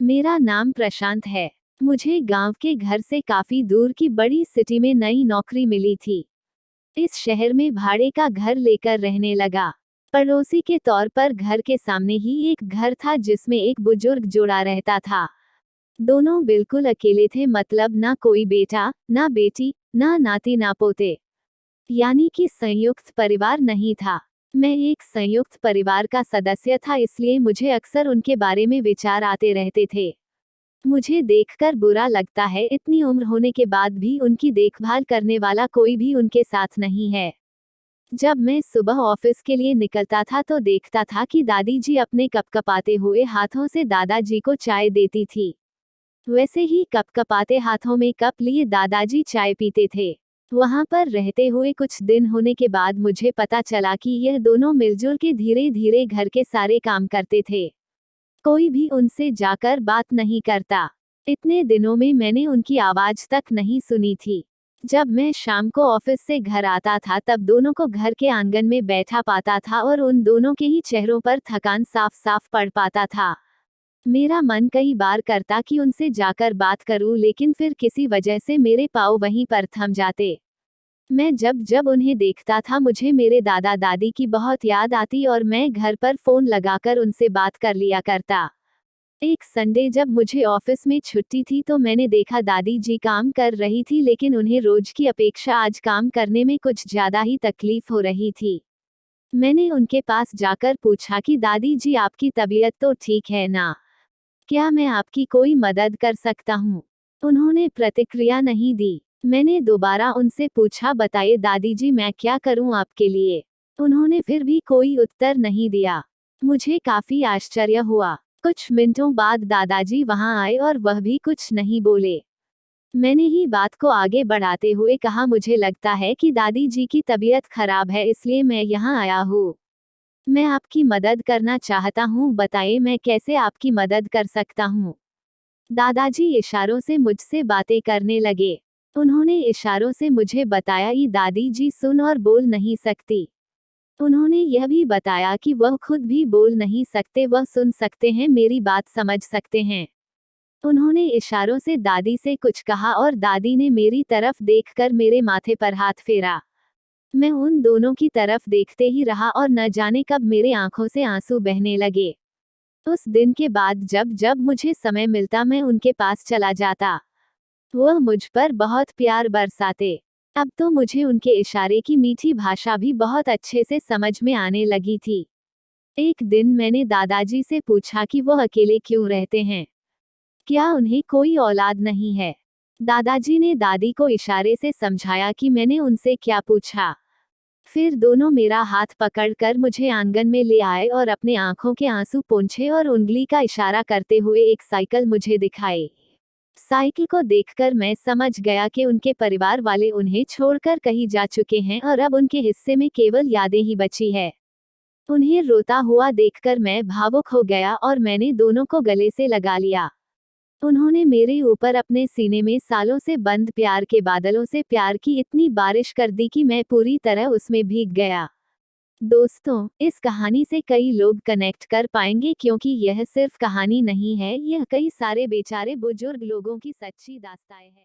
मेरा नाम प्रशांत है। मुझे गांव के घर से काफी दूर की बड़ी सिटी में नई नौकरी मिली थी। इस शहर में भाड़े का घर लेकर रहने लगा। पड़ोसी के तौर पर घर के सामने ही एक घर था जिसमें एक बुजुर्ग जोड़ा रहता था। दोनों बिल्कुल अकेले थे, मतलब ना कोई बेटा, ना बेटी, ना नाती ना पोते। यानी कि संयुक्त परिवार नहीं था। मैं एक संयुक्त परिवार का सदस्य था, इसलिए मुझे अक्सर उनके बारे में विचार आते रहते थे। मुझे देखकर बुरा लगता है, इतनी उम्र होने के बाद भी उनकी देखभाल करने वाला कोई भी उनके साथ नहीं है। जब मैं सुबह ऑफिस के लिए निकलता था तो देखता था कि दादी जी अपने कपकपाते हुए हाथों से दादाजी को चाय देती थी। वैसे ही कपकपाते हाथों में कप लिए दादाजी चाय पीते थे। वहां पर रहते हुए कुछ दिन होने के बाद मुझे पता चला कि यह दोनों मिलजुल के धीरे धीरे घर के सारे काम करते थे। कोई भी उनसे जाकर बात नहीं करता। इतने दिनों में मैंने उनकी आवाज तक नहीं सुनी थी। जब मैं शाम को ऑफिस से घर आता था तब दोनों को घर के आंगन में बैठा पाता था और उन दोनों के ही चेहरों पर थकान साफ साफ पड़ पाता था। मेरा मन कई बार करता कि उनसे जाकर बात करूं, लेकिन फिर किसी वजह से मेरे पाँव वहीं पर थम जाते। मैं जब जब उन्हें देखता था मुझे मेरे दादा दादी की बहुत याद आती और मैं घर पर फोन लगाकर उनसे बात कर लिया करता। एक संडे जब मुझे ऑफिस में छुट्टी थी तो मैंने देखा दादी जी काम कर रही थी, लेकिन उन्हें रोज की अपेक्षा आज काम करने में कुछ ज्यादा ही तकलीफ हो रही थी। मैंने उनके पास जाकर पूछा कि दादी जी, आपकी तबीयत तो ठीक है ना? क्या मैं आपकी कोई मदद कर सकता हूँ? उन्होंने प्रतिक्रिया नहीं दी। मैंने दोबारा उनसे पूछा, बताइए दादी जी, मैं क्या करूँ आपके लिए? उन्होंने फिर भी कोई उत्तर नहीं दिया। मुझे काफी आश्चर्य हुआ। कुछ मिनटों बाद दादाजी वहां आए और वह भी कुछ नहीं बोले। मैंने ही बात को आगे बढ़ाते हुए कहा, मुझे लगता है कि दादी जी की तबीयत खराब है, इसलिए मैं यहाँ आया हूँ। मैं आपकी मदद करना चाहता हूँ, बताइए मैं कैसे आपकी मदद कर सकता हूँ? दादाजी इशारों से मुझसे बातें करने लगे। उन्होंने इशारों से मुझे बताया कि दादी जी सुन और बोल नहीं सकती। उन्होंने यह भी बताया कि वह खुद भी बोल नहीं सकते, वह सुन सकते हैं, मेरी बात समझ सकते हैं। उन्होंने इशारों से दादी से कुछ कहा और दादी ने मेरी तरफ देखकर मेरे माथे पर हाथ फेरा। मैं उन दोनों की तरफ देखते ही रहा और न जाने कब मेरे आंखों से आंसू बहने लगे। उस दिन के बाद जब जब मुझे समय मिलता मैं उनके पास चला जाता। वह मुझ पर बहुत प्यार बरसाते। अब तो मुझे उनके इशारे की मीठी भाषा भी बहुत अच्छे से समझ में आने लगी थी। एक दिन मैंने दादाजी से पूछा कि वह अकेले क्यों रहते हैं। क्या उन्हें कोई औलाद नहीं है? दादाजी ने दादी को इशारे से समझाया कि मैंने उनसे क्या पूछा। फिर दोनों मेरा हाथ पकड़कर मुझे आंगन में ले आए और अपने आंखों के आंसू पोंछे और उंगली का इशारा करते हुए एक साइकिल मुझे दिखाई। साइकिल को देखकर मैं समझ गया कि उनके परिवार वाले उन्हें छोड़कर कहीं जा चुके हैं और अब उनके हिस्से में केवल यादें ही बची है। उन्हें रोता हुआ देखकर मैं भावुक हो गया और मैंने दोनों को गले से लगा लिया। उन्होंने मेरे ऊपर अपने सीने में सालों से बंद प्यार के बादलों से प्यार की इतनी बारिश कर दी कि मैं पूरी तरह उसमें भीग गया। दोस्तों, इस कहानी से कई लोग कनेक्ट कर पाएंगे क्योंकि यह सिर्फ कहानी नहीं है, यह कई सारे बेचारे बुजुर्ग लोगों की सच्ची दास्तान है।